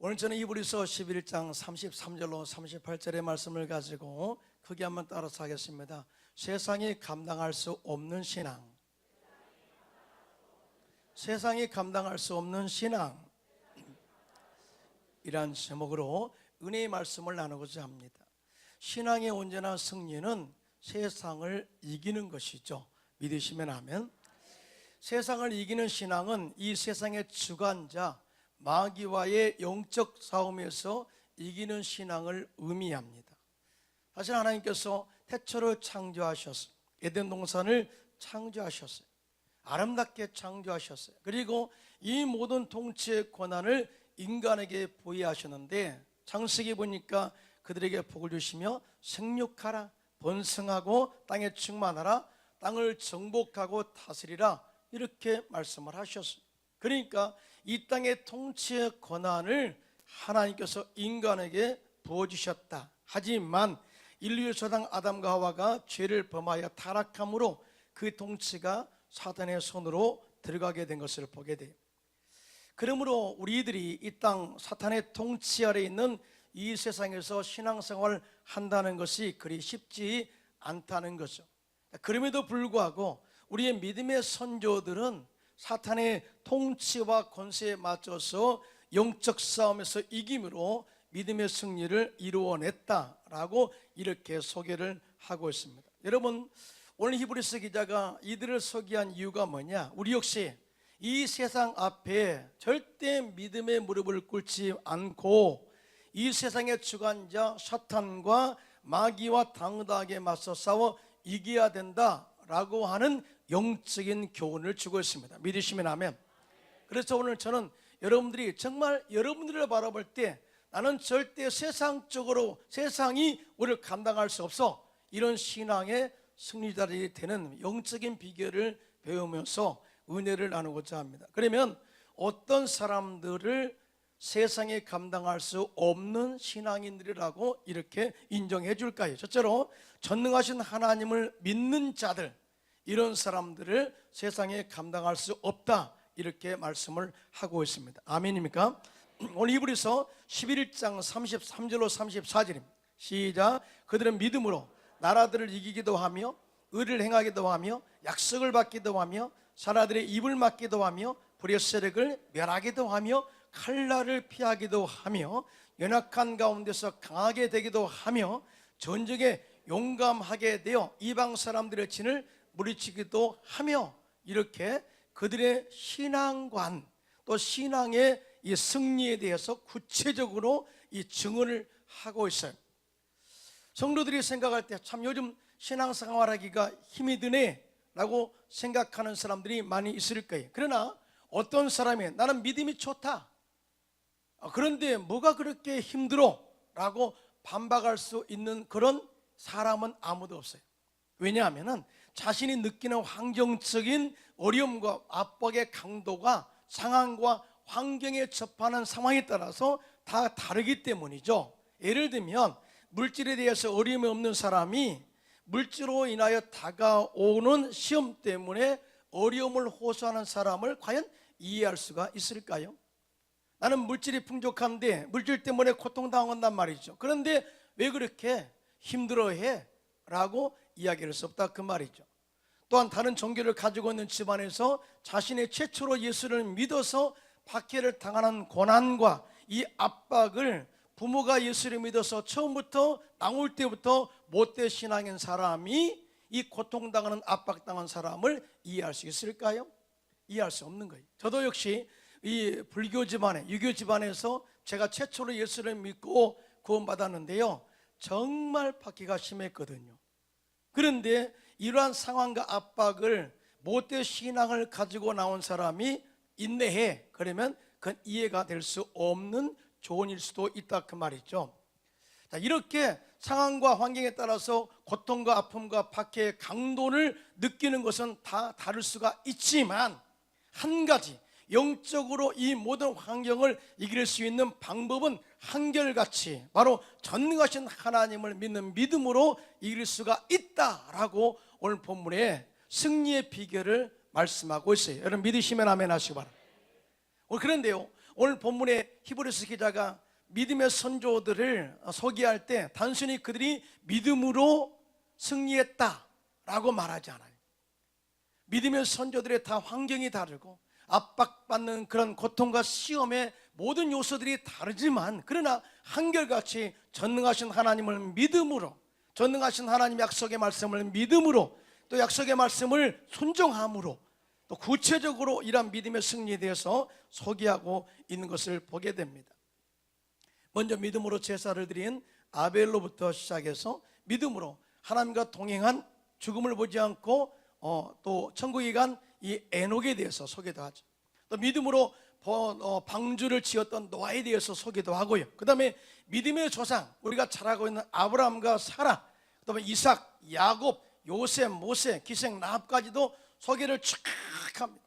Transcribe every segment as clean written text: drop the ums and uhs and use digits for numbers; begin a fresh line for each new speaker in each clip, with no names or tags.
오늘 저는 히브리서 11장 33절로 38절의 말씀을 가지고 크게 한번 따라서 하겠습니다. 세상이 감당할 수 없는 신앙, 세상이 감당할 수 없는 신앙, 이란 제목으로 은혜의 말씀을 나누고자 합니다. 신앙의 온전한 승리는 세상을 이기는 것이죠. 믿으시면 아멘. 세상을 이기는 신앙은 이 세상의 주관자 마귀와의 영적 싸움에서 이기는 신앙을 의미합니다. 사실 하나님께서 태초를 창조하셨어요. 에덴 동산을 창조하셨어요. 아름답게 창조하셨어요. 그리고 이 모든 통치의 권한을 인간에게 부여하셨는데 창세기 보니까 그들에게 복을 주시며 생육하라, 번성하고 땅에 충만하라, 땅을 정복하고 다스리라, 이렇게 말씀을 하셨어요. 그러니까 이 땅의 통치의 권한을 하나님께서 인간에게 부어주셨다. 하지만 인류의 조상 아담과 하와가 죄를 범하여 타락함으로 그 통치가 사단의 손으로 들어가게 된 것을 보게 돼요. 그러므로 우리들이 이 땅 사탄의 통치 아래 있는 이 세상에서 신앙생활을 한다는 것이 그리 쉽지 않다는 거죠. 그럼에도 불구하고 우리의 믿음의 선조들은 사탄의 통치와 권세에 맞춰서 영적 싸움에서 이김으로 믿음의 승리를 이루어냈다라고 이렇게 소개를 하고 있습니다. 여러분, 오늘 히브리서 기자가 이들을 소개한 이유가 뭐냐? 우리 역시 이 세상 앞에 절대 믿음의 무릎을 꿇지 않고 이 세상의 주관자 사탄과 마귀와 당당하게 맞서 싸워 이겨야 된다라고 하는 영적인 교훈을 주고 있습니다. 믿으시면 아멘. 그래서 오늘 저는 여러분들이 정말 여러분들을 바라볼 때 나는 절대 세상적으로 세상이 우리를 감당할 수 없어, 이런 신앙의 승리자들이 되는 영적인 비결을 배우면서 은혜를 나누고자 합니다. 그러면 어떤 사람들을 세상에 감당할 수 없는 신앙인들이라고 이렇게 인정해 줄까요? 첫째로 전능하신 하나님을 믿는 자들, 이런 사람들을 세상에 감당할 수 없다, 이렇게 말씀을 하고 있습니다. 아멘입니까? 오늘 히브리서 11장 33절로 34절입니다. 시작. 그들은 믿음으로 나라들을 이기기도 하며 의를 행하기도 하며 약속을 받기도 하며 사라들의 입을 막기도 하며 불의 세력을 멸하기도 하며 칼날을 피하기도 하며 연약한 가운데서 강하게 되기도 하며 전쟁에 용감하게 되어 이방 사람들의 진을 물리치기도 하며, 이렇게 그들의 신앙관 또 신앙의 이 승리에 대해서 구체적으로 이 증언을 하고 있어요. 성도들이 생각할 때 참 요즘 신앙생활하기가 힘이 드네 라고 생각하는 사람들이 많이 있을 거예요. 그러나 어떤 사람이 나는 믿음이 좋다, 그런데 뭐가 그렇게 힘들어? 라고 반박할 수 있는 그런 사람은 아무도 없어요. 왜냐하면 자신이 느끼는 환경적인 어려움과 압박의 강도가 상황과 환경에 접하는 상황에 따라서 다 다르기 때문이죠. 예를 들면 물질에 대해서 어려움이 없는 사람이 물질로 인하여 다가오는 시험 때문에 어려움을 호소하는 사람을 과연 이해할 수가 있을까요? 나는 물질이 풍족한데 물질 때문에 고통당한단 말이죠. 그런데 왜 그렇게 힘들어해? 라고 이야기할 수 없다, 그 말이죠. 또한 다른 종교를 가지고 있는 집안에서 자신의 최초로 예수를 믿어서 박해를 당하는 고난과 이 압박을 부모가 예수를 믿어서 처음부터 나올 때부터 못된 신앙인 사람이 이 고통당하는 압박당한 사람을 이해할 수 있을까요? 이해할 수 없는 거예요. 저도 역시 이 불교 집안에, 유교 집안에서 제가 최초로 예수를 믿고 구원받았는데요, 정말 박해가 심했거든요. 그런데 이러한 상황과 압박을 못된 신앙을 가지고 나온 사람이 인내해, 그러면 그건 이해가 될 수 없는 조언일 수도 있다, 그 말이죠. 자, 이렇게 상황과 환경에 따라서 고통과 아픔과 박해의 강도를 느끼는 것은 다 다를 수가 있지만 한 가지, 영적으로 이 모든 환경을 이길 수 있는 방법은 한결같이 바로 전능하신 하나님을 믿는 믿음으로 이길 수가 있다라고 오늘 본문에 승리의 비결을 말씀하고 있어요. 여러분 믿으시면 아멘 하시기 바랍니다. 그런데요, 오늘 본문의 히브리서 기자가 믿음의 선조들을 소개할 때 단순히 그들이 믿음으로 승리했다라고 말하지 않아요. 믿음의 선조들의 다 환경이 다르고 압박받는 그런 고통과 시험의 모든 요소들이 다르지만, 그러나 한결같이 전능하신 하나님을 믿음으로, 전능하신 하나님 약속의 말씀을 믿음으로, 또 약속의 말씀을 순종함으로, 또 구체적으로 이런 믿음의 승리에 대해서 소개하고 있는 것을 보게 됩니다. 먼저 믿음으로 제사를 드린 아벨로부터 시작해서 믿음으로 하나님과 동행한, 죽음을 보지 않고 또 천국에 간 이 에녹에 대해서 소개도 하죠. 또 믿음으로 방주를 지었던 노아에 대해서 소개도 하고요. 그 다음에 믿음의 조상, 우리가 잘 알고 있는 아브라함과 사라, 그 다음에 이삭, 야곱, 요셉, 모세, 기생 라합까지도 소개를 쭉 합니다.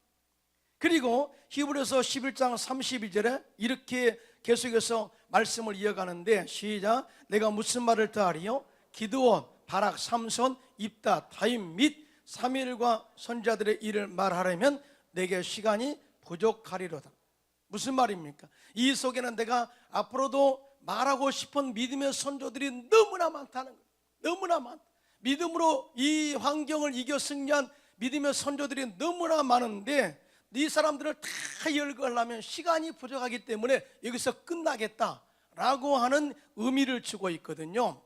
그리고 히브리서 11장 32절에 이렇게 계속해서 말씀을 이어가는데, 시작. 내가 무슨 말을 더하리요? 기드온, 바락, 삼손, 입다, 다윗 및 사무엘과 선지자들의 일을 말하려면 내게 시간이 부족하리로다. 무슨 말입니까? 이 속에는 내가 앞으로도 말하고 싶은 믿음의 선조들이 너무나 많다는 거예요. 너무나 많다. 믿음으로 이 환경을 이겨 승리한 믿음의 선조들이 너무나 많은데, 이 사람들을 다 열거하려면 시간이 부족하기 때문에 여기서 끝나겠다라고 하는 의미를 주고 있거든요.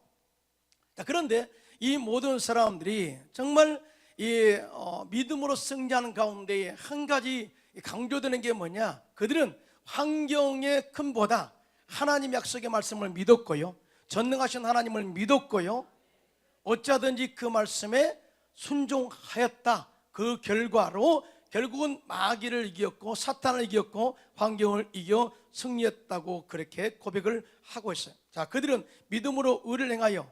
자, 그런데 이 모든 사람들이 정말 이 믿음으로 승리하는 가운데에 한 가지 강조되는 게 뭐냐? 그들은 환경의 큼보다 하나님 약속의 말씀을 믿었고요, 전능하신 하나님을 믿었고요, 어쩌든지 그 말씀에 순종하였다. 그 결과로 결국은 마귀를 이겼고 사탄을 이겼고 환경을 이겨 승리했다고 그렇게 고백을 하고 있어요. 자, 그들은 믿음으로 의를 행하여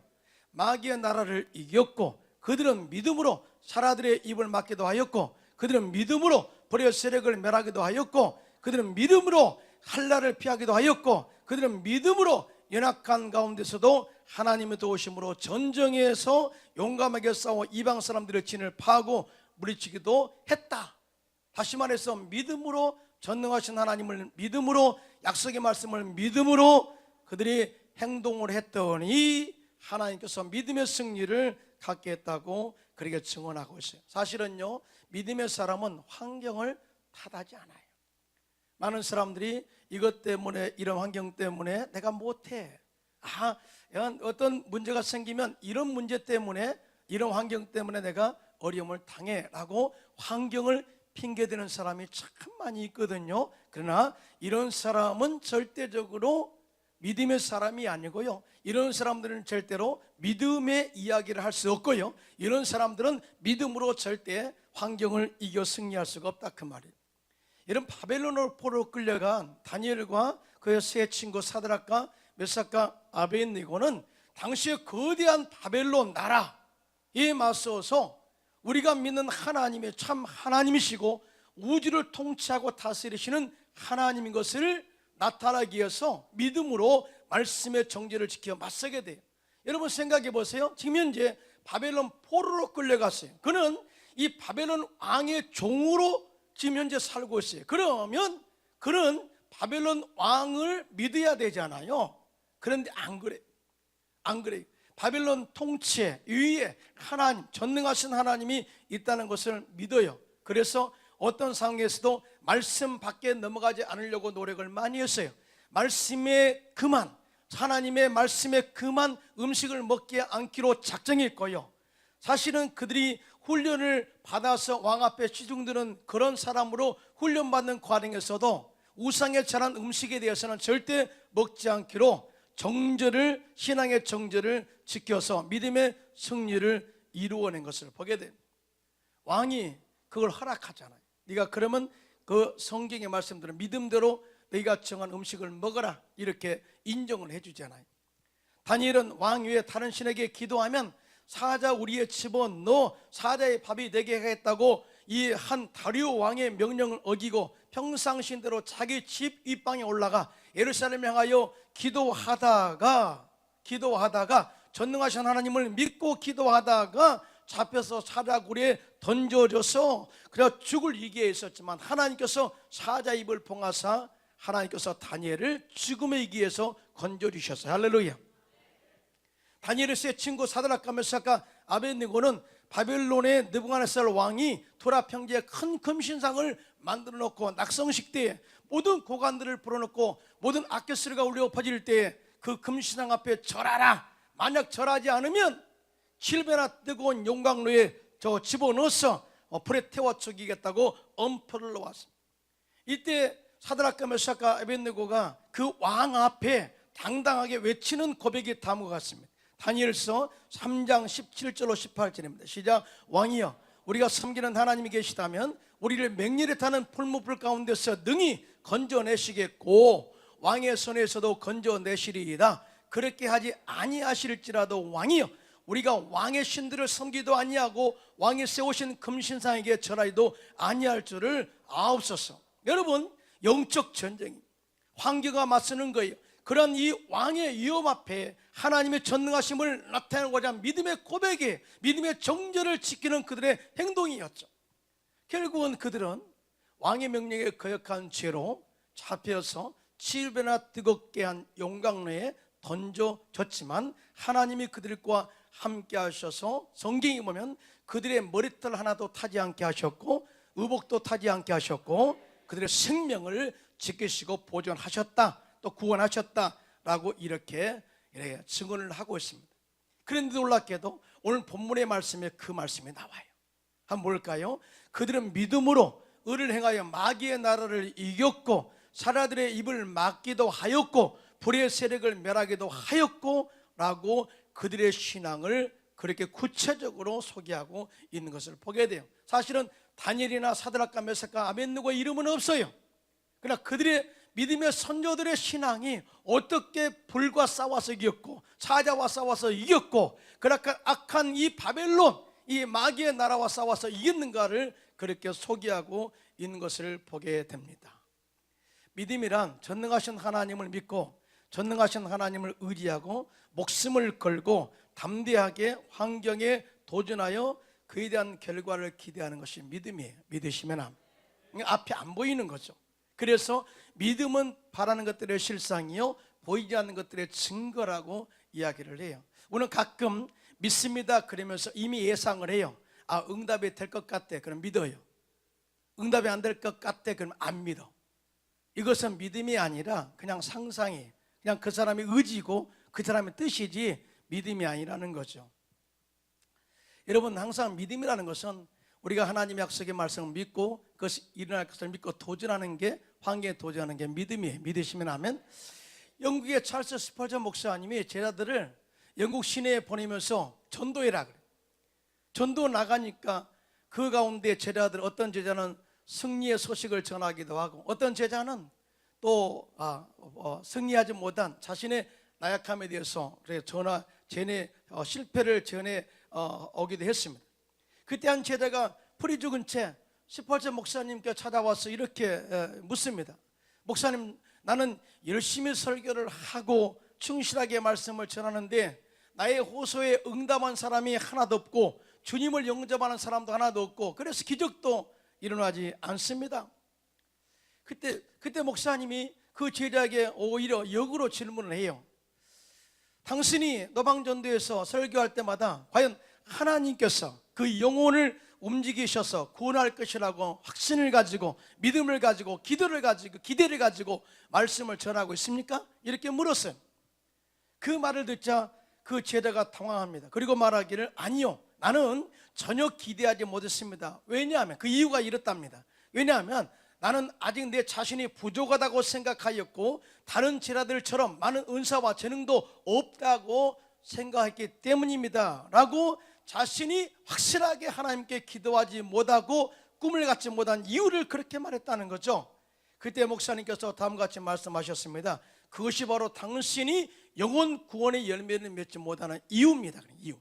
마귀의 나라를 이겼고, 그들은 믿음으로 사라들의 입을 막기도 하였고, 그들은 믿음으로 불의 세력을 멸하기도 하였고, 그들은 믿음으로 한란을 피하기도 하였고, 그들은 믿음으로 연약한 가운데서도 하나님의 도우심으로 전쟁에서 용감하게 싸워 이방 사람들의 진을 파고 물리치기도 했다. 다시 말해서 믿음으로 전능하신 하나님을 믿음으로 약속의 말씀을 믿음으로 그들이 행동을 했더니 하나님께서 믿음의 승리를 갖게 했다고 그렇게 증언하고 있어요. 사실은요, 믿음의 사람은 환경을 탓하지 않아요. 많은 사람들이 이것 때문에, 이런 환경 때문에 내가 못해, 어떤 문제가 생기면 이런 문제 때문에, 이런 환경 때문에 내가 어려움을 당해 라고 환경을 핑계대는 사람이 참 많이 있거든요. 그러나 이런 사람은 절대적으로 믿음의 사람이 아니고요, 이런 사람들은 절대로 믿음의 이야기를 할 수 없고요, 이런 사람들은 믿음으로 절대 환경을 이겨 승리할 수가 없다, 그 말이에요. 이런 바벨론으로 끌려간 다니엘과 그의 세 친구 사드락과 메삭과 아베드네고는 당시에 거대한 바벨론 나라에 맞서서 우리가 믿는 하나님이 참 하나님이시고 우주를 통치하고 다스리시는 하나님인 것을 나타나기 위해서 믿음으로 말씀의 정죄를 지켜 맞서게 돼요. 여러분 생각해 보세요. 지금 현재 바벨론 포로로 끌려갔어요. 그는 이 바벨론 왕의 종으로 지금 현재 살고 있어요. 그러면 그는 바벨론 왕을 믿어야 되잖아요. 그런데 안 그래요. 안 그래요. 바벨론 통치에 위에 하나님, 전능하신 하나님이 있다는 것을 믿어요. 그래서 어떤 상황에서도 말씀 밖에 넘어가지 않으려고 노력을 많이 했어요. 말씀에 그만, 하나님의 말씀에 그만 음식을 먹지 않기로 작정했고요, 사실은 그들이 훈련을 받아서 왕 앞에 시중드는 그런 사람으로 훈련받는 과정에서도 우상에 잘한 음식에 대해서는 절대 먹지 않기로 정절을, 신앙의 정절을 지켜서 믿음의 승리를 이루어낸 것을 보게 됩니다. 왕이 그걸 허락하잖아요. 네가 그러면 그 성경의 말씀대로 믿음대로 네가 정한 음식을 먹어라, 이렇게 인정을 해주잖아요. 다니엘은 왕 위에 다른 신에게 기도하면 사자 우리의 집어넣어 사자의 밥이 되게 하겠다고 이 한 다리오 왕의 명령을 어기고 평상시대로 자기 집 윗방에 올라가 예루살렘을 향하여 기도하다가 전능하신 하나님을 믿고 기도하다가 잡혀서 사자굴에 던져져서 그래 죽을 위기에 있었지만 하나님께서 사자 입을 봉하사 하나님께서 다니엘을 죽음의 위기에서 건져주셨어요. 할렐루야. 다니엘의 세 친구 사드락과 메삭과 아벳느고는 바벨론의 느부갓네살 왕이 도라 평지에 큰 금신상을 만들어 놓고 낙성식 때에 모든 고관들을 불어넣고 모든 악기소리가 울려 퍼질 때에 그 금신상 앞에 절하라, 만약 절하지 않으면 7배나 뜨거운 용광로에 집어넣어서 불에 태워 죽이겠다고 엄포를 놓았습니다. 이때 사드락과 메삭과 아벳느고가 그 왕 앞에 당당하게 외치는 고백이 다음과 같습니다. 다니엘서 3장 17절로 18절입니다. 시작. 왕이여, 우리가 섬기는 하나님이 계시다면 우리를 맹렬히 타는 풀무불 가운데서 능히 건져내시겠고 왕의 손에서도 건져내시리이다. 그렇게 하지 아니하실지라도 왕이여, 우리가 왕의 신들을 섬기도 아니하고 왕이 세우신 금신상에게 절하기도 아니할 줄을 아옵소서. 여러분, 영적 전쟁이 황제가 맞서는 거예요. 그런 이 왕의 위험 앞에 하나님의 전능하심을 나타내고자 믿음의 고백에 믿음의 정절을 지키는 그들의 행동이었죠. 결국은 그들은 왕의 명령에 거역한 죄로 잡혀서 7배나 뜨겁게 한 용광로에 던져졌지만 하나님이 그들과 함께 하셔서 성경에 보면 그들의 머리털 하나도 타지 않게 하셨고 의복도 타지 않게 하셨고 그들의 생명을 지키시고 보존하셨다, 또 구원하셨다라고 이렇게 증언을 하고 있습니다. 그런데 놀랍게도 오늘 본문의 말씀에 그 말씀이 나와요. 한번 볼까요? 그들은 믿음으로 의를 행하여 마귀의 나라를 이겼고 사라들의 입을 막기도 하였고 불의 세력을 멸하기도 하였고 라고 그들의 신앙을 그렇게 구체적으로 소개하고 있는 것을 보게 돼요. 사실은 다니엘이나 사드락과 메삭과 아벳느고의 이름은 없어요. 그러나 그들의 믿음의 선조들의 신앙이 어떻게 불과 싸워서 이겼고 사자와 싸워서 이겼고 그렇게 악한 이 바벨론, 이 마귀의 나라와 싸워서 이겼는가를 그렇게 소개하고 있는 것을 보게 됩니다. 믿음이란 전능하신 하나님을 믿고 전능하신 하나님을 의지하고 목숨을 걸고 담대하게 환경에 도전하여 그에 대한 결과를 기대하는 것이 믿음이에요. 믿으시면 합니다. 앞에 안 보이는 거죠. 그래서 믿음은 바라는 것들의 실상이요 보이지 않는 것들의 증거라고 이야기를 해요. 우리는 가끔 믿습니다 그러면서 이미 예상을 해요. 아, 응답이 될 것 같대, 그럼 믿어요. 응답이 안 될 것 같대, 그럼 안 믿어. 이것은 믿음이 아니라 그냥 상상이, 그냥 그 사람의 의지고 그 사람의 뜻이지 믿음이 아니라는 거죠. 여러분, 항상 믿음이라는 것은 우리가 하나님의 약속의 말씀을 믿고 그것이 일어날 것을 믿고 도전하는 게, 환경에 도전하는 게 믿음이에요. 믿으시면 아멘. 영국의 찰스 스펄전 목사님이 제자들을 영국 시내에 보내면서 전도해라 그래요. 전도 나가니까 그 가운데 제자들, 어떤 제자는 승리의 소식을 전하기도 하고 어떤 제자는 또 승리하지 못한 자신의 나약함에 대해서 실패를 전해 오기도 했습니다. 그때 한 제자가 풀이 죽은 채 스펄전 목사님께 찾아와서 이렇게 묻습니다. 목사님, 나는 열심히 설교를 하고 충실하게 말씀을 전하는데 나의 호소에 응답한 사람이 하나도 없고 주님을 영접하는 사람도 하나도 없고 그래서 기적도 일어나지 않습니다. 그때 목사님이 그 제자에게 오히려 역으로 질문을 해요. 당신이 노방전도에서 설교할 때마다 과연 하나님께서 그 영혼을 움직이셔서 구원할 것이라고 확신을 가지고 믿음을 가지고 기대를 가지고 말씀을 전하고 있습니까? 이렇게 물었어요. 그 말을 듣자 그 제자가 당황합니다. 그리고 말하기를 아니요, 나는 전혀 기대하지 못했습니다. 왜냐하면 그 이유가 이렇답니다. 왜냐하면 나는 아직 내 자신이 부족하다고 생각하였고 다른 제자들처럼 많은 은사와 재능도 없다고 생각했기 때문입니다 라고 자신이 확실하게 하나님께 기도하지 못하고 꿈을 갖지 못한 이유를 그렇게 말했다는 거죠. 그때 목사님께서 다음과 같이 말씀하셨습니다. 그것이 바로 당신이 영혼 구원의 열매를 맺지 못하는 이유입니다. 이유.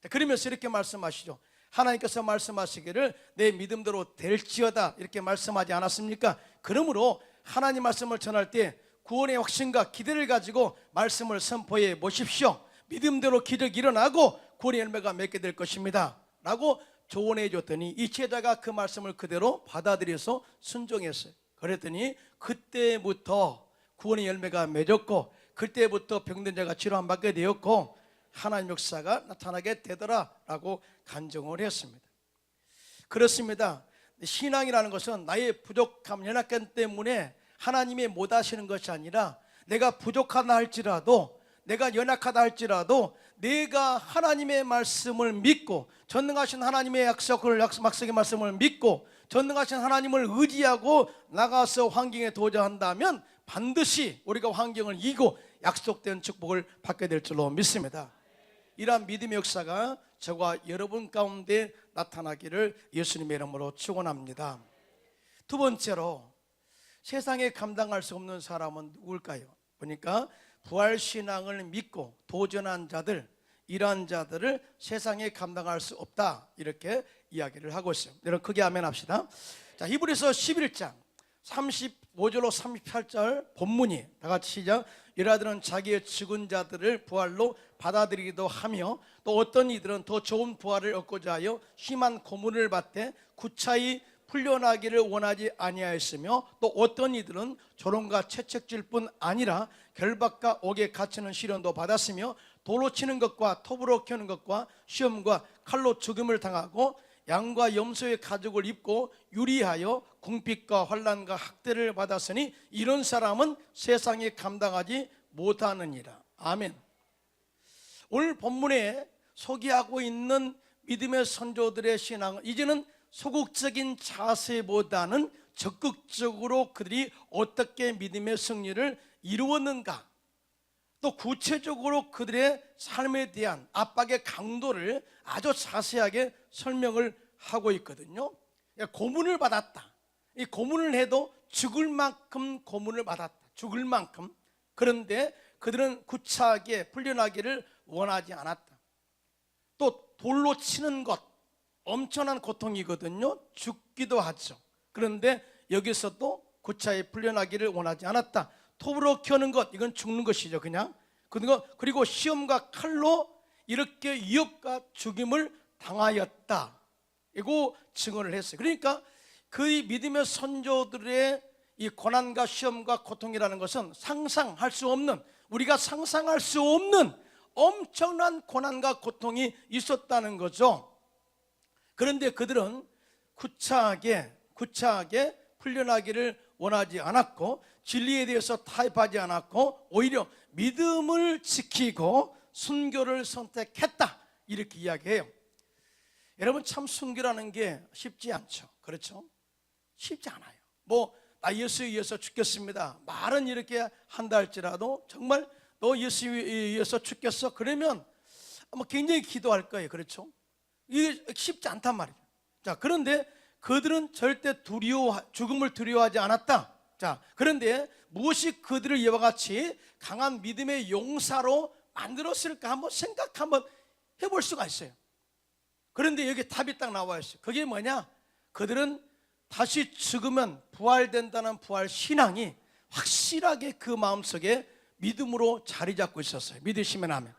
그러면서 이렇게 말씀하시죠. 하나님께서 말씀하시기를 내 믿음대로 될지어다 이렇게 말씀하지 않았습니까? 그러므로 하나님 말씀을 전할 때 구원의 확신과 기대를 가지고 말씀을 선포해 보십시오. 믿음대로 기적이 일어나고 구원의 열매가 맺게 될 것입니다 라고 조언해 줬더니 이 제자가 그 말씀을 그대로 받아들여서 순종했어요. 그랬더니 그때부터 구원의 열매가 맺었고, 그때부터 병든 자가 치료 안 받게 되었고 하나님 역사가 나타나게 되더라라고 간증을 했습니다. 그렇습니다. 신앙이라는 것은 나의 부족함, 연약함 때문에 하나님이 못 하시는 것이 아니라, 내가 부족하다 할지라도, 내가 연약하다 할지라도 내가 하나님의 말씀을 믿고, 전능하신 하나님의 약속의 말씀을 믿고 전능하신 하나님을 의지하고 나가서 환경에 도전한다면 반드시 우리가 환경을 이기고 약속된 축복을 받게 될 줄로 믿습니다. 이러한 믿음의 역사가 저와 여러분 가운데 나타나기를 예수님의 이름으로 축원합니다. 두 번째로, 세상에 감당할 수 없는 사람은 누굴까요? 보니까 부활신앙을 믿고 도전한 자들, 이러한 자들을 세상에 감당할 수 없다, 이렇게 이야기를 하고 있어요. 여러분 크게 아멘 합시다. 자, 히브리서 11장 35절로 38절 본문이 다 같이 시작. 이라들은 자기의 죽은 자들을 부활로 받아들이기도 하며, 또 어떤 이들은 더 좋은 부활을 얻고자 하여 심한 고문을 받되 구차히 풀려나기를 원하지 아니하였으며, 또 어떤 이들은 조롱과 채찍질 뿐 아니라 결박과 옥에 갇히는 시련도 받았으며, 돌로 치는 것과 톱으로 켜는 것과 시험과 칼로 죽음을 당하고 양과 염소의 가죽을 입고 유리하여 궁핍과 환난과 학대를 받았으니 이런 사람은 세상에 감당하지 못하느니라. 아멘. 오늘 본문에 소개하고 있는 믿음의 선조들의 신앙은 이제는 소극적인 자세보다는 적극적으로 그들이 어떻게 믿음의 승리를 이루었는가, 또 구체적으로 그들의 삶에 대한 압박의 강도를 아주 자세하게 설명을 하고 있거든요. 고문을 받았다. 이 고문을 해도 죽을 만큼 고문을 받았다. 죽을 만큼. 그런데 그들은 구차하게 풀려나기를 원하지 않았다. 또 돌로 치는 것, 엄청난 고통이거든요. 죽기도 하죠. 그런데 여기서도 구차히 풀려나기를 원하지 않았다. 톱으로 켜는 것, 이건 죽는 것이죠. 그냥. 그리고 시험과 칼로 이렇게 위협과 죽임을 당하였다, 이거 증언을 했어요. 그러니까 그 믿음의 선조들의 이 고난과 시험과 고통이라는 것은 상상할 수 없는, 우리가 상상할 수 없는 엄청난 고난과 고통이 있었다는 거죠. 그런데 그들은 구차하게 풀려나기를 원하지 않았고, 진리에 대해서 타협하지 않았고, 오히려 믿음을 지키고 순교를 선택했다, 이렇게 이야기해요. 여러분, 참 순교라는 게 쉽지 않죠. 그렇죠? 쉽지 않아요. 나 예수에 의해서 죽겠습니다, 말은 이렇게 한다 할지라도, 정말 너 예수에 의해서 죽겠어? 그러면 굉장히 기도할 거예요. 그렇죠? 이게 쉽지 않단 말이에요. 자, 그런데 그들은 절대 죽음을 두려워하지 않았다. 자, 그런데 무엇이 그들을 이와 같이 강한 믿음의 용사로 만들었을까 한번 해볼 수가 있어요. 그런데 여기 답이 딱 나와 있어요. 그게 뭐냐? 그들은 다시 죽으면 부활된다는 부활 신앙이 확실하게 그 마음속에 믿음으로 자리 잡고 있었어요. 믿으시면 아멘.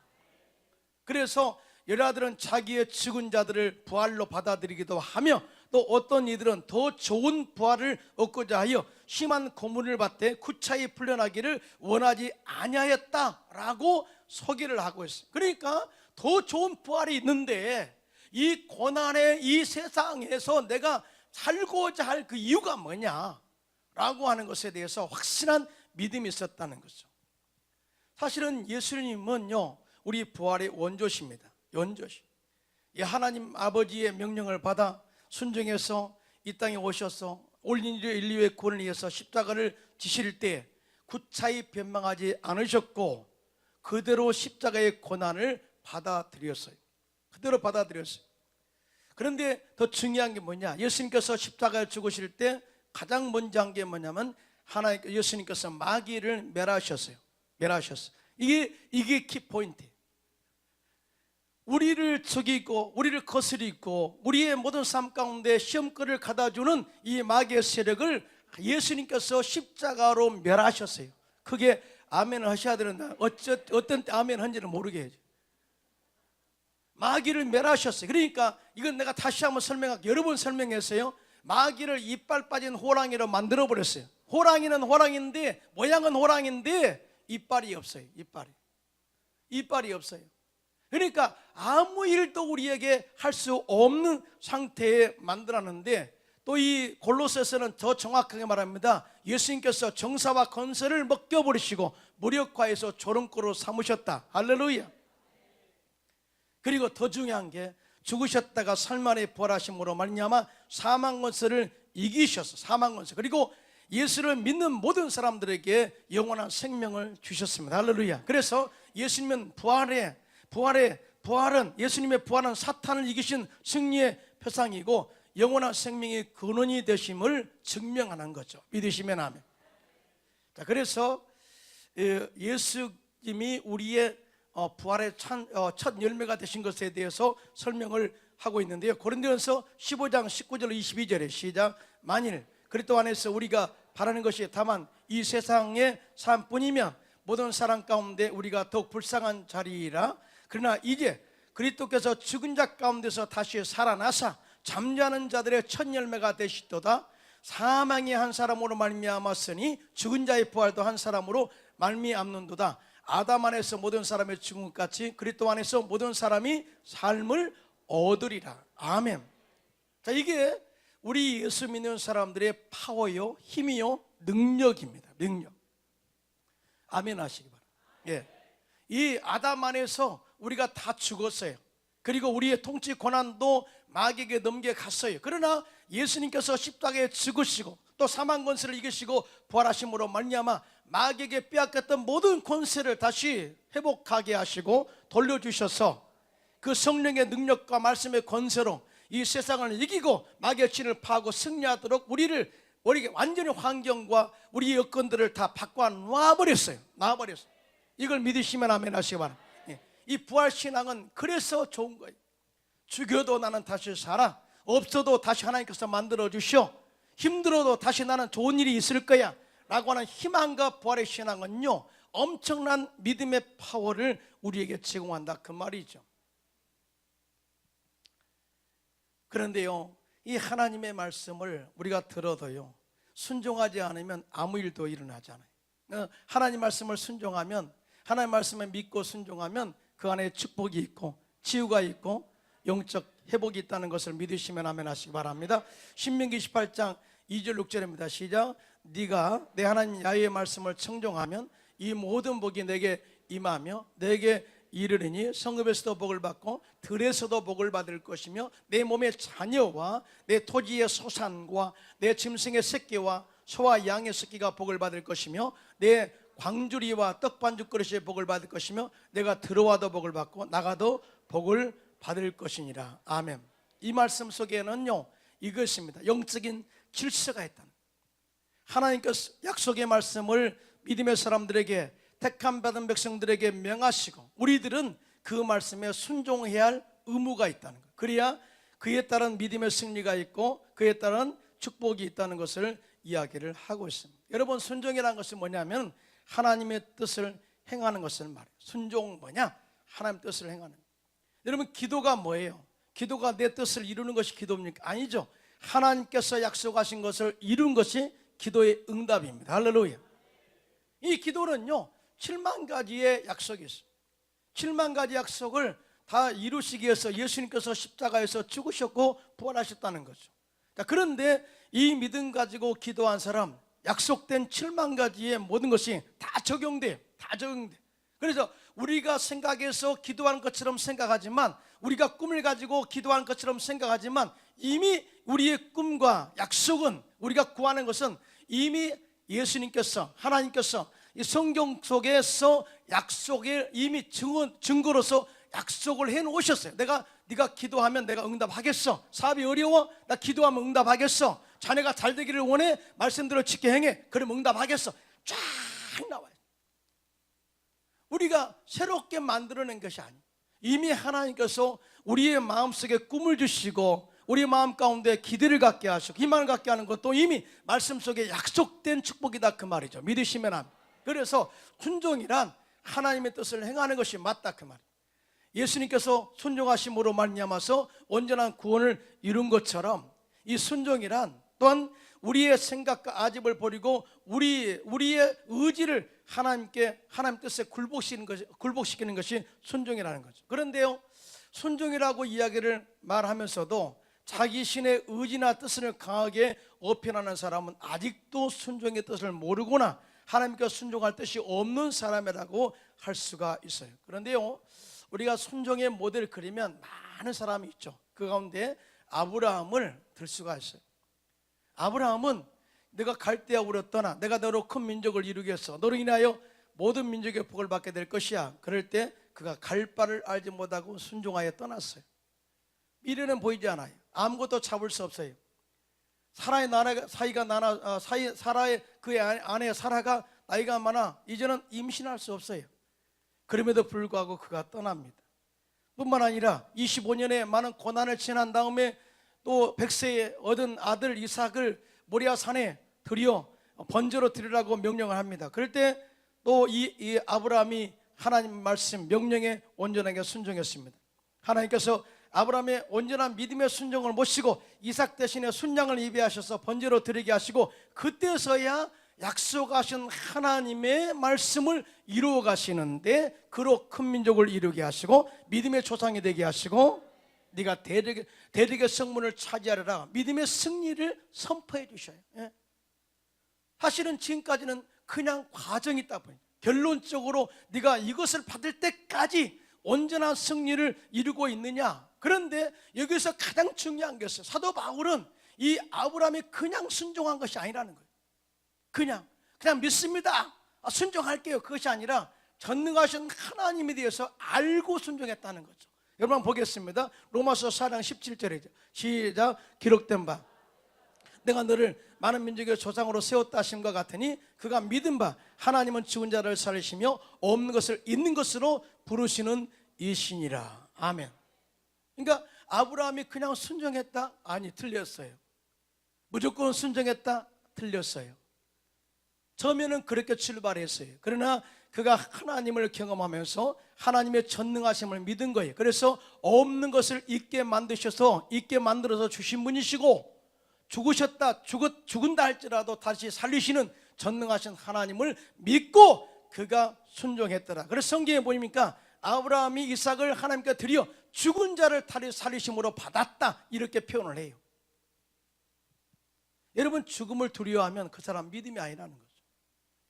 그래서 여자들은 자기의 죽은 자들을 부활로 받아들이기도 하며, 또 어떤 이들은 더 좋은 부활을 얻고자 하여 심한 고문을 받되 구차히 풀려나기를 원하지 아니하였다라고 소개를 하고 있어요. 그러니까 더 좋은 부활이 있는데 이 고난의 이 세상에서 내가 살고자 할 그 이유가 뭐냐라고 하는 것에 대해서 확실한 믿음이 있었다는 거죠. 사실은 예수님은요, 우리 부활의 원조십니다. 원조시. 하나님 아버지의 명령을 받아 순종해서 이 땅에 오셔서 올 인류의 구원을 위해서 십자가를 지실 때 구차히 변망하지 않으셨고, 그대로 십자가의 고난을 받아들였어요. 그대로 받아들였어요. 그런데 더 중요한 게 뭐냐? 예수님께서 십자가에 죽으실 때 가장 먼저 한 게 뭐냐면, 예수님께서 마귀를 멸하셨어요. 이게 키포인트예요. 우리를 죽이고 우리를 거스리고 우리의 모든 삶 가운데 시험거리를 가다주는 이 마귀의 세력을 예수님께서 십자가로 멸하셨어요. 그게 아멘을 하셔야 되는데 어떤 때 아멘 한지는 모르게 해요. 마귀를 멸하셨어요. 그러니까 이건 내가 다시 한번 여러 번 설명했어요. 마귀를 이빨 빠진 호랑이로 만들어 버렸어요. 호랑이는 호랑이인데, 모양은 호랑이인데 이빨이 없어요. 이빨이 없어요. 그러니까 아무 일도 우리에게 할 수 없는 상태에 만들었는데, 또 이 골로새서는 더 정확하게 말합니다. 예수님께서 정사와 건설을 먹겨버리시고 무력화해서 조롱거로 삼으셨다. 할렐루야. 그리고 더 중요한 게, 죽으셨다가 살만에 부활하심으로 말미암아 사망 권세를 이기셔서, 사망 권세, 그리고 예수를 믿는 모든 사람들에게 영원한 생명을 주셨습니다. 할렐루야. 그래서 예수님은 부활은 예수님의 부활은 사탄을 이기신 승리의 표상이고 영원한 생명의 근원이 되심을 증명하는 거죠. 믿으시면 아멘. 자, 그래서 예수님이 우리의 부활의 첫 열매가 되신 것에 대해서 설명을 하고 있는데요. 고린도전서 15장 19절 22절에 시작. 만일 그리스도 안에서 우리가 바라는 것이 다만 이 세상의 삶뿐이면 모든 사람 가운데 우리가 더욱 불쌍한 자리이라. 그러나 이제 그리스도께서 죽은 자 가운데서 다시 살아나사 잠자는 자들의 첫 열매가 되시도다. 사망이 한 사람으로 말미암았으니 죽은 자의 부활도 한 사람으로 말미암는도다. 아담 안에서 모든 사람의 죽은 것 같이 그리스도 안에서 모든 사람이 삶을 얻으리라. 아멘. 자, 이게 우리 예수 믿는 사람들의 파워요, 힘이요, 능력입니다. 능력. 아멘 하시기 바랍니다. 예. 이 아담 안에서 우리가 다 죽었어요. 그리고 우리의 통치 권한도 마귀에게 넘겨갔어요. 그러나 예수님께서 십자가에 죽으시고 또 사망 권세를 이기시고 부활하심으로 말미암아 마귀에게 빼앗겼던 모든 권세를 다시 회복하게 하시고 돌려주셔서 그 성령의 능력과 말씀의 권세로 이 세상을 이기고 마귀의 진을 파하고 승리하도록 우리에게 완전히 환경과 우리의 여건들을 다 바꿔 놔버렸어요. 이걸 믿으시면 아멘 하시기 바랍니다. 이 부활신앙은 그래서 좋은 거예요. 죽여도 나는 다시 살아, 없어도 다시 하나님께서 만들어 주시오, 힘들어도 다시 나는 좋은 일이 있을 거야 라고 하는 희망과 부활의 신앙은요, 엄청난 믿음의 파워를 우리에게 제공한다, 그 말이죠. 그런데요, 이 하나님의 말씀을 우리가 들어도요, 순종하지 않으면 아무 일도 일어나지 않아요. 하나님 말씀을 순종하면, 하나님 말씀을 믿고 순종하면 그 안에 축복이 있고 치유가 있고 영적 회복이 있다는 것을 믿으시면 아멘 하시기 바랍니다. 신명기 18장 2절 6절입니다. 시작. 네가 내 하나님 야훼의 말씀을 청종하면 이 모든 복이 내게 임하며 내게 이르리니 성읍에서도 복을 받고 들에서도 복을 받을 것이며 내 몸의 자녀와 내 토지의 소산과 내 짐승의 새끼와 소와 양의 새끼가 복을 받을 것이며 내 광주리와 떡반죽 그릇의 복을 받을 것이며 내가 들어와도 복을 받고 나가도 복을 받을 것이니라. 아멘. 이 말씀 속에는요, 이것입니다. 영적인 질서가 있다는, 하나님께서 약속의 말씀을 믿음의 사람들에게, 택함 받은 백성들에게 명하시고 우리들은 그 말씀에 순종해야 할 의무가 있다는 것. 그래야 그에 따른 믿음의 승리가 있고 그에 따른 축복이 있다는 것을 이야기를 하고 있습니다. 여러분, 순종이라는 것은 뭐냐면 하나님의 뜻을 행하는 것을 말해요. 순종 뭐냐? 하나님의 뜻을 행하는 것. 여러분, 기도가 뭐예요? 기도가 내 뜻을 이루는 것이 기도입니까? 아니죠. 하나님께서 약속하신 것을 이룬 것이 기도의 응답입니다. 할렐루야. 이 기도는요, 7만 가지의 약속이 있어요. 7만 가지 약속을 다 이루시기 위해서 예수님께서 십자가에서 죽으셨고 부활하셨다는 거죠. 자, 그런데 이 믿음 가지고 기도한 사람, 약속된 7만 가지의 모든 것이 다 적용돼요. 다 적용돼. 그래서 우리가 생각해서 기도하는 것처럼 생각하지만, 우리가 꿈을 가지고 기도하는 것처럼 생각하지만, 이미 우리의 꿈과 약속은, 우리가 구하는 것은 이미 예수님께서, 하나님께서 이 성경 속에서 약속을 이미 증거로서 약속을 해 놓으셨어요. 네가 기도하면 내가 응답하겠어. 사업이 어려워? 나 기도하면 응답하겠어. 자네가 잘 되기를 원해? 말씀대로 지켜 행해. 그럼 응답하겠어. 쫙 나와요. 우리가 새롭게 만들어낸 것이 아니에요. 이미 하나님께서 우리의 마음속에 꿈을 주시고 우리의 마음 가운데 기대를 갖게 하시고 희망을 갖게 하는 것도 이미 말씀 속에 약속된 축복이다, 그 말이죠. 믿으시면 합니다. 그래서 순종이란 하나님의 뜻을 행하는 것이 맞다, 그 말이에요. 예수님께서 순종하심으로 말미암아서 온전한 구원을 이룬 것처럼 이 순종이란 또한 우리의 생각과 아집을 버리고 우리의 의지를 하나님 뜻에 굴복시키는 것이 순종이라는 거죠. 그런데요, 순종이라고 이야기를 말하면서도 자기 신의 의지나 뜻을 강하게 어필하는 사람은 아직도 순종의 뜻을 모르거나 하나님께 순종할 뜻이 없는 사람이라고 할 수가 있어요. 그런데요, 우리가 순종의 모델을 그리면 많은 사람이 있죠. 그 가운데 아브라함을 들 수가 있어요. 아브라함은 내가 갈대아우로 떠나 내가 너로 큰 민족을 이루겠어, 너로 인하여 모든 민족의 복을 받게 될 것이야. 그럴 때 그가 갈 바를 알지 못하고 순종하여 떠났어요. 미래는 보이지 않아요. 아무것도 잡을 수 없어요. 사라의 그의 아내 사라가 나이가 많아 이제는 임신할 수 없어요. 그럼에도 불구하고 그가 떠납니다. 뿐만 아니라 25년의 많은 고난을 지난 다음에 또 100세에 얻은 아들 이삭을 모리아 산에 번제로 드리라고 명령을 합니다. 그럴 때 또 이 아브라함이 하나님 말씀 명령에 온전하게 순종했습니다. 하나님께서 아브라함의 온전한 믿음의 순종을 모시고 이삭 대신에 순양을 예비하셔서 번제로 드리게 하시고, 그때서야 약속하신 하나님의 말씀을 이루어 가시는데 그로 큰 민족을 이루게 하시고 믿음의 조상이 되게 하시고 네가 대적의 성문을 차지하리라 믿음의 승리를 선포해 주셔요. 사실은 지금까지는 그냥 과정이 있다 보니 결론적으로 네가 이것을 받을 때까지 온전한 승리를 이루고 있느냐. 그런데 여기서 가장 중요한 것은 사도 바울은 이 아브라함이 그냥 순종한 것이 아니라는 거예요. 그냥 믿습니다, 순종할게요, 그것이 아니라 전능하신 하나님에 대해서 알고 순종했다는 거죠. 여러분 보겠습니다. 로마서 4장 17절이죠. 시작. 기록된 바 내가 너를 많은 민족의 조상으로 세웠다 하심과 같으니 그가 믿은 바 하나님은 죽은 자를 살리시며 없는 것을 있는 것으로 부르시는 이시니라. 아멘. 그러니까 아브라함이 그냥 순종했다? 아니, 틀렸어요. 무조건 순종했다? 틀렸어요. 처음에는 그렇게 출발했어요. 그러나 그가 하나님을 경험하면서 하나님의 전능하심을 믿은 거예요. 그래서 없는 것을 있게 만들어서 주신 분이시고, 죽은다 할지라도 다시 살리시는 전능하신 하나님을 믿고 그가 순종했더라. 그래서 성경에 보니까 아브라함이 이삭을 하나님께 드려 죽은 자를 다시 살리심으로 받았다, 이렇게 표현을 해요. 여러분, 죽음을 두려워하면 그 사람 믿음이 아니라는 거죠.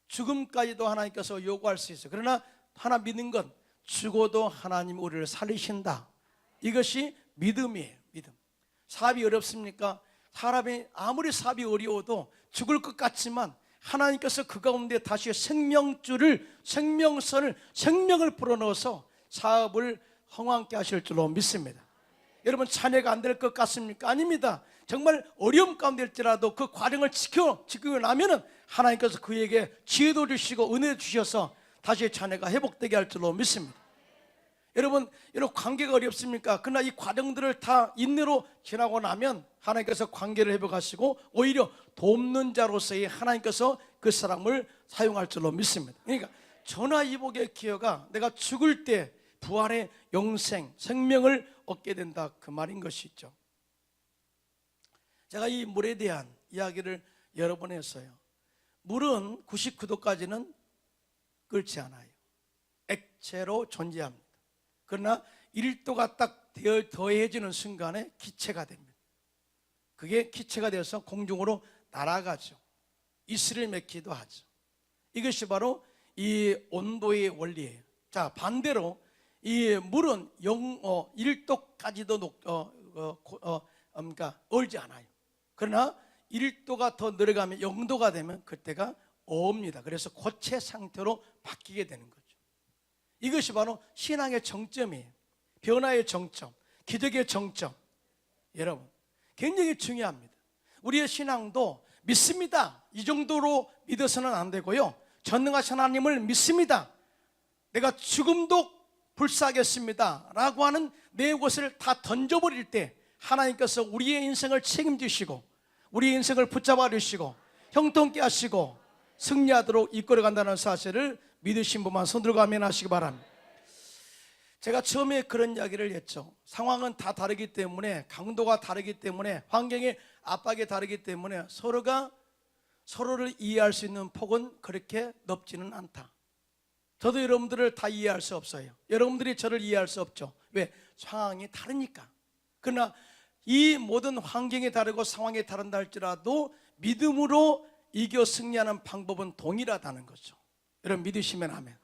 죽음까지도 하나님께서 요구할 수 있어요. 그러나 하나 믿는 건 죽어도 하나님 우리를 살리신다, 이것이 믿음이에요. 믿음. 사업이 어렵습니까? 사람이 아무리 사업이 어려워도 죽을 것 같지만 하나님께서 그 가운데 다시 생명선을 불어넣어서 사업을 흥왕케 하실 줄로 믿습니다. 여러분, 자녀가 안 될 것 같습니까? 아닙니다. 정말 어려움 가운데일지라도 그 과정을 지키고 나면은 하나님께서 그에게 지혜도 주시고 은혜 주셔서 다시 자녀가 회복되게 할 줄로 믿습니다. 여러분 관계가 어렵습니까? 그러나 이 과정들을 다 인내로 지나고 나면 하나님께서 관계를 회복하시고 오히려 돕는 자로서의 하나님께서 그 사람을 사용할 줄로 믿습니다. 그러니까 전화위복의 기회가 내가 죽을 때 부활의 영생, 생명을 얻게 된다, 그 말인 것이죠. 제가 이 물에 대한 이야기를 여러 번 했어요. 물은 99도까지는 끓지 않아요. 액체로 존재합니다. 그러나 1도가 딱 더해지는 순간에 기체가 됩니다. 그게 기체가 되어서 공중으로 날아가죠. 이슬을 맺기도 하죠. 이것이 바로 이 온도의 원리예요. 자, 반대로 이 물은 1도까지도 그러니까 얼지 않아요. 그러나 1도가 더 내려가면 0도가 되면 그때가 어옵니다. 그래서 고체 상태로 바뀌게 되는 거죠. 이것이 바로 신앙의 정점이에요. 변화의 정점, 기적의 정점. 여러분, 굉장히 중요합니다. 우리의 신앙도 믿습니다, 이 정도로 믿어서는 안 되고요. 전능하신 하나님을 믿습니다, 내가 죽음도 불사하겠습니다 라고 하는 내 것을 다 던져버릴 때 하나님께서 우리의 인생을 책임지시고 우리의 인생을 붙잡아 주시고 형통케 하시고 승리하도록 이끌어간다는 사실을 믿으신 분만 손 들고 아멘 하시기 바랍니다. 제가 처음에 그런 이야기를 했죠. 상황은 다 다르기 때문에, 강도가 다르기 때문에, 환경의 압박이 다르기 때문에 서로가 서로를 이해할 수 있는 폭은 그렇게 넓지는 않다. 저도 여러분들을 다 이해할 수 없어요. 여러분들이 저를 이해할 수 없죠. 왜? 상황이 다르니까. 그러나 이 모든 환경이 다르고 상황이 다른다 할지라도 믿음으로 이겨 승리하는 방법은 동일하다는 거죠. 여러분 믿으시면 아멘.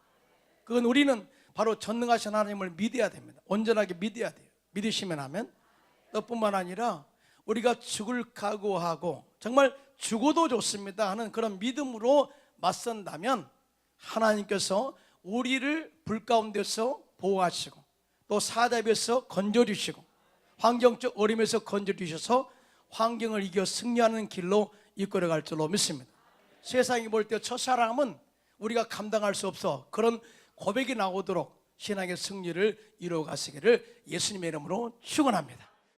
그건 우리는 바로 전능하신 하나님을 믿어야 됩니다. 온전하게 믿어야 돼요. 믿으시면 아멘. 너뿐만 아니라 우리가 죽을 각오하고 정말 죽어도 좋습니다 하는 그런 믿음으로 맞선다면 하나님께서 우리를 불 가운데서 보호하시고 또 사자에서 건져주시고 환경적 어려움에서 건져주셔서 환경을 이겨 승리하는 길로 이끌어갈 줄로 믿습니다. 세상이 볼 때 저 사람은 우리가 감당할 수 없어, 그런 고백이 나오도록 신앙의 승리를 이루어가시기를 예수님의 이름으로 축원합니다.